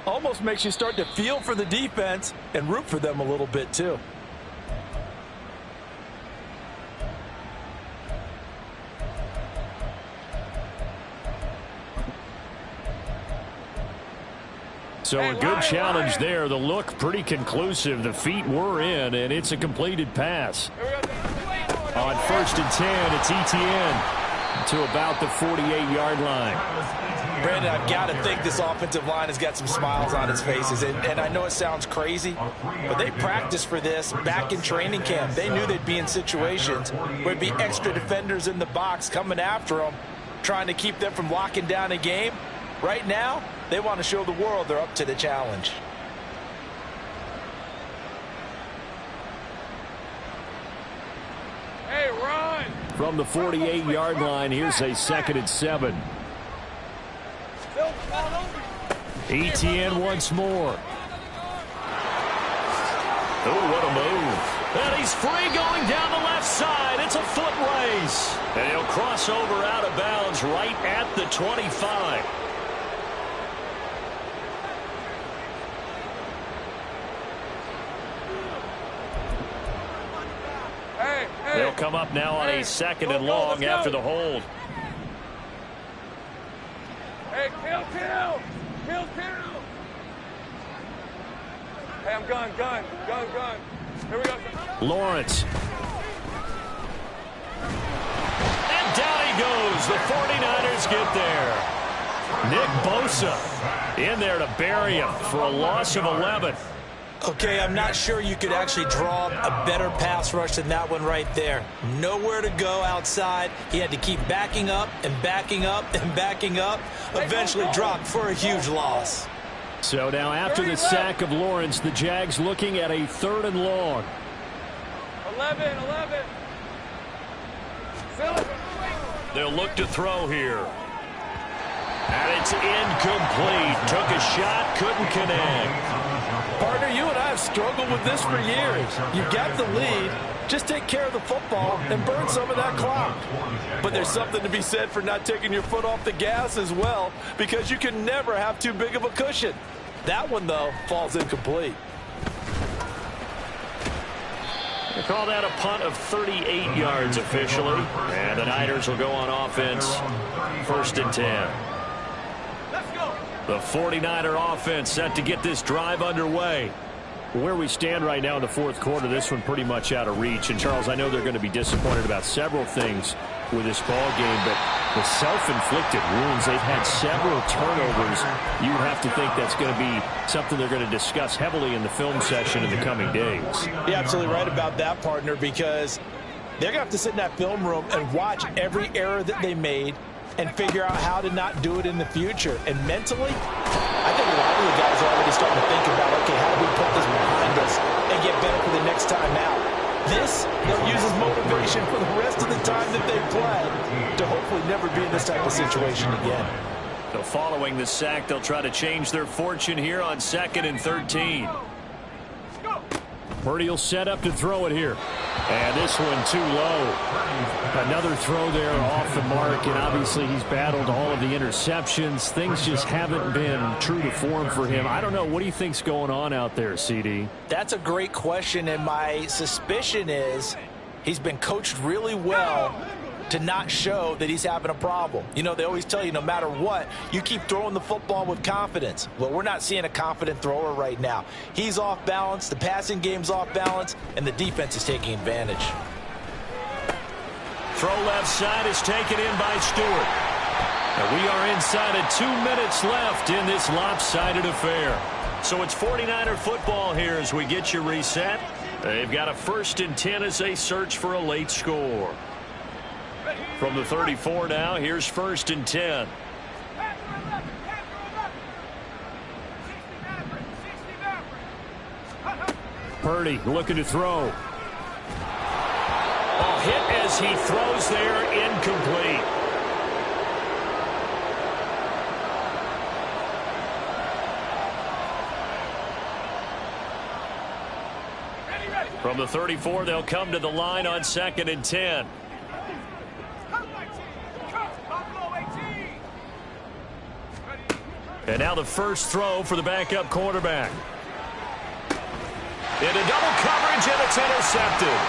almost makes you start to feel for the defense and root for them a little bit too. So a good challenge there. The look pretty conclusive. The feet were in, and it's a completed pass. On 1st and 10, it's ETN to about the 48-yard line. Brandon, I've got to think this offensive line has got some smiles on its faces. And I know it sounds crazy, but they practiced for this back in training camp. They knew they'd be in situations where there'd be extra defenders in the box coming after them, trying to keep them from locking down a game. Right now, they want to show the world they're up to the challenge. Hey, run! From the 48-yard line, here's a 2nd and 7. ETN once more. Oh, what a move. And he's free going down the left side. It's a foot race. And he'll cross over out of bounds right at the 25. They'll come up now on a second and long after the hold. Hey, kill. Hey, I'm gun. Here we go. Lawrence. And down he goes. The 49ers get there. Nick Bosa in there to bury him for a loss of 11. Okay, I'm not sure you could actually draw a better pass rush than that one right there. Nowhere to go outside. He had to keep backing up and backing up and backing up. Eventually dropped for a huge loss. So now after the sack of Lawrence, the Jags looking at a 3rd and long. 11. They'll look to throw here. And it's incomplete. Took a shot, couldn't connect. Partner, you and I have struggled with this for years. You've got the lead. Just take care of the football and burn some of that clock. But there's something to be said for not taking your foot off the gas as well, because you can never have too big of a cushion. That one, though, falls incomplete. They call that a punt of 38 yards officially. And the Niners will go on offense, 1st and 10. The 49er offense set to get this drive underway. Where we stand right now in the 4th quarter, this one pretty much out of reach. And, Charles, I know they're going to be disappointed about several things with this ball game, but the self-inflicted wounds, they've had several turnovers. You have to think that's going to be something they're going to discuss heavily in the film session in the coming days. You're absolutely right about that, partner, because they're going to have to sit in that film room and watch every error that they made and figure out how to not do it in the future. And mentally, I think a lot of the guys are already starting to think about, okay, how do we put this behind us and get better for the next time out? This, they'll use as motivation for the rest of the time that they play to hopefully never be in this type of situation again. So following the sack, they'll try to change their fortune here on 2nd and 13. Purdy will set up to throw it here. And this one too low. Another throw there off the mark, and obviously he's battled all of the interceptions. Things just haven't been true to form for him. I don't know. What do you think's going on out there, CD? That's a great question, and my suspicion is he's been coached really well to not show that he's having a problem. You know, they always tell you no matter what, you keep throwing the football with confidence. Well, we're not seeing a confident thrower right now. He's off balance, the passing game's off balance, and the defense is taking advantage. Throw left side is taken in by Stewart. And we are inside of 2 minutes left in this lopsided affair. So it's 49er football here as we get you reset. They've got a 1st and 10 as they search for a late score. From the 34 now, here's 1st and 10. Purdy looking to throw. Oh, hit as he throws there, incomplete. From the 34, they'll come to the line on 2nd and 10. And now the first throw for the backup quarterback. Into double coverage, and it's intercepted.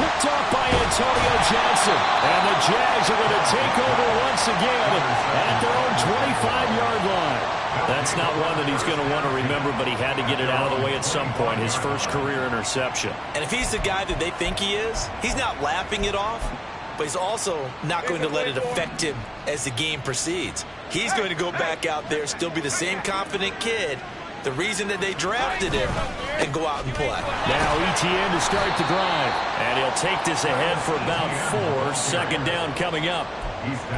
Picked off by Antonio Johnson. And the Jags are going to take over once again at their own 25-yard line. That's not one that he's going to want to remember, but he had to get it out of the way at some point, his first career interception. And if he's the guy that they think he is, he's not laughing it off, but he's also not going to let it affect him as the game proceeds. He's going to go back out there, still be the same confident kid, the reason that they drafted him, and go out and play. Now ETN to start the drive, and he'll take this ahead for about 4. 2nd down coming up.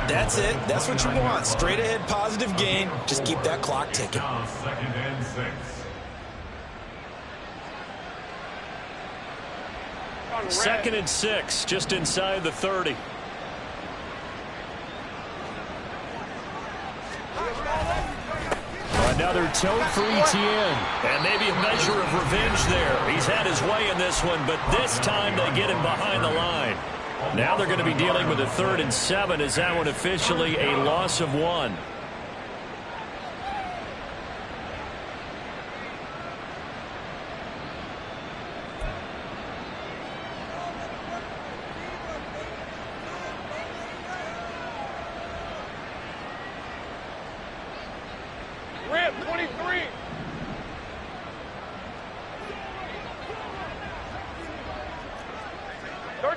That's it. That's what you want. Straight ahead, positive gain. Just keep that clock ticking. 2nd and 6. Second and 6, just inside the 30. Another tote for ETN. And maybe a measure of revenge there. He's had his way in this one, but this time they get him behind the line. Now they're going to be dealing with a 3rd and 7. Is that one officially a loss of 1?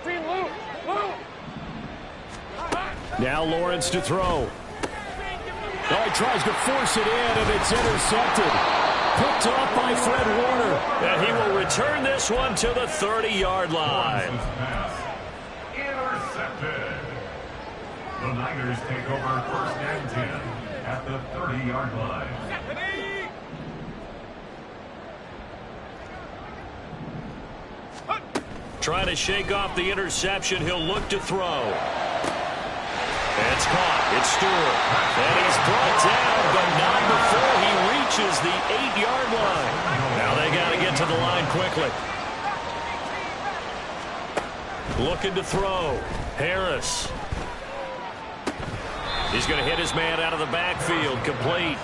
14, Lou. Now Lawrence to throw. Oh, he tries to force it in, and it's intercepted. Picked off by Fred Warner. And he will return this one to the 30-yard line. Intercepted. The Niners take over first and 10 at the 30-yard line. Trying to shake off the interception. He'll look to throw. It's caught. It's Stewart. And he's brought down, but not before he reaches the 8-yard line. Now they got to get to the line quickly. Looking to throw. Harris. He's going to hit his man out of the backfield. Complete.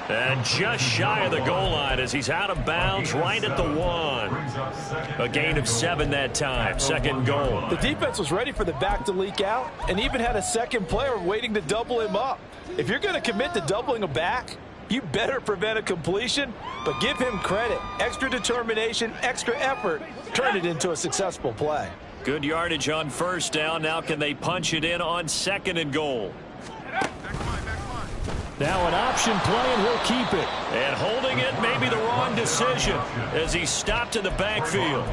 And just shy of the goal line as he's out of bounds right at the 1. A gain of 7 that time. Second goal. The defense was ready for the back to leak out and even had a second player waiting to double him up. If you're going to commit to doubling a back, you better prevent a completion, but give him credit. Extra determination, extra effort, turn it into a successful play. Good yardage on first down. Now can they punch it in on second and goal? Now an option play, and he'll keep it. And holding it may be the wrong decision as he stopped in the backfield.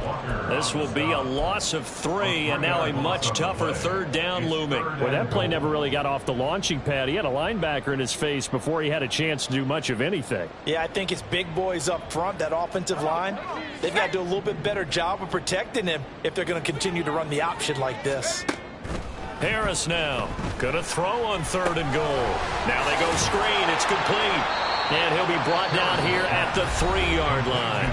This will be a loss of 3, and now a much tougher third down looming. Well, that play never really got off the launching pad. He had a linebacker in his face before he had a chance to do much of anything. Yeah, I think it's big boys up front, that offensive line. They've got to do a little bit better job of protecting him if they're going to continue to run the option like this. Harris now going to throw on third and goal. Now they go screen. It's complete. And he'll be brought down here at the 3-yard line.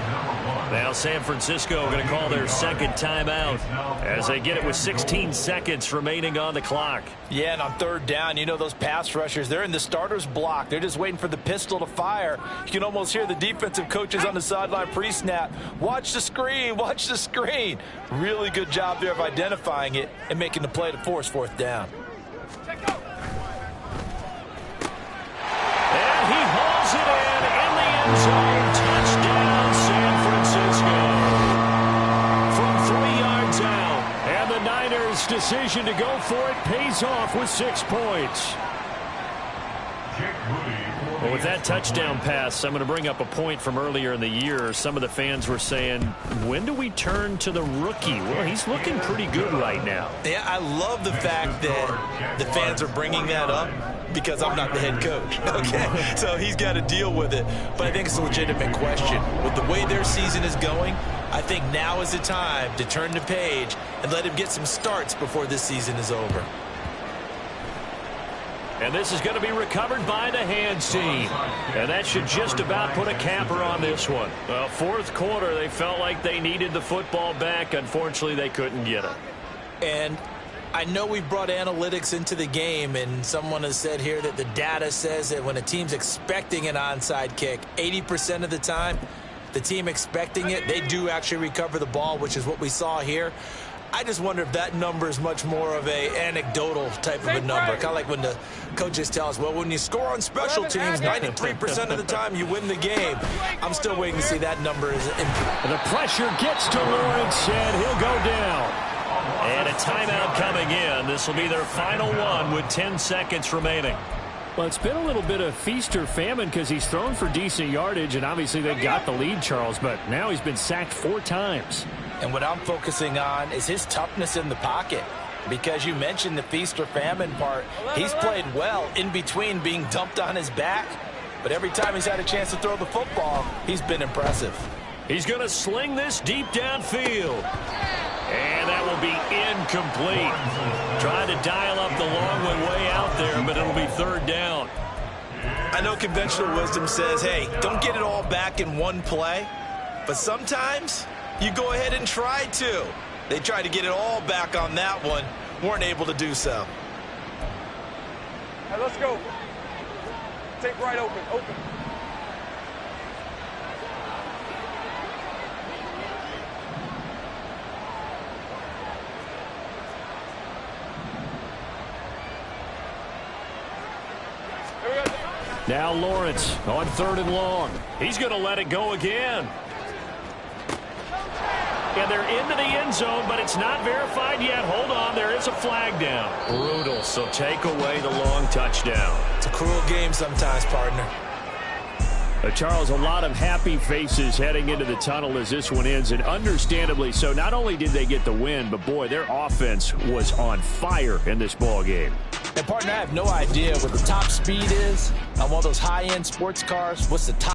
Now San Francisco going to call their second timeout as they get it with 16 seconds remaining on the clock. Yeah, and on third down, you know those pass rushers, they're in the starter's block. They're just waiting for the pistol to fire. You can almost hear the defensive coaches on the sideline pre-snap. Watch the screen, watch the screen. Really good job there of identifying it and making the play to force fourth down. And he hauls it in the end zone. Touchdown, San Francisco. From 3 yards out. And the Niners' decision to go for it pays off with 6 points. Well, with that touchdown pass, I'm going to bring up a point from earlier in the year. Some of the fans were saying, when do we turn to the rookie? Well, he's looking pretty good right now. Yeah, I love the fact that the fans are bringing that up because I'm not the head coach. Okay, so he's got to deal with it. But I think it's a legitimate question. With the way their season is going, I think now is the time to turn the page and let him get some starts before this season is over. And this is going to be recovered by the hands team. And that should just about put a capper on this one. Well, fourth quarter, they felt like they needed the football back. Unfortunately, they couldn't get it. And I know we brought analytics into the game, and someone has said here that the data says that when a team's expecting an onside kick, 80% of the time, the team expecting it, they do actually recover the ball, which is what we saw here. I just wonder if that number is much more of a anecdotal type of a number. Kind of like when the coaches tell us, well, when you score on special teams, 93% of the time you win the game. I'm still waiting to see that number. The pressure gets to Lawrence, and he'll go down. And a timeout coming in. This will be their final one with 10 seconds remaining. Well, it's been a little bit of feast or famine because he's thrown for decent yardage, and obviously they got the lead, Charles, but now he's been sacked 4 times. And what I'm focusing on is his toughness in the pocket. Because you mentioned the feast or famine part. He's played well in between being dumped on his back. But every time he's had a chance to throw the football, he's been impressive. He's going to sling this deep downfield. And that will be incomplete. Trying to dial up the long one way out there, but it'll be third down. I know conventional wisdom says, hey, don't get it all back in one play. But sometimes you go ahead and try to. They tried to get it all back on that one. Weren't able to do so. Hey, let's go. Take right open. Now Lawrence on third and long. He's going to let it go again. And they're into the end zone, but it's not verified yet. Hold on, there is a flag down. Brutal, so take away the long touchdown. It's a cruel game sometimes, partner. Charles, a lot of happy faces heading into the tunnel as this one ends, and understandably so. Not only did they get the win, but, boy, their offense was on fire in this ball game. And, partner, I have no idea what the top speed is on one of those high-end sports cars. What's the top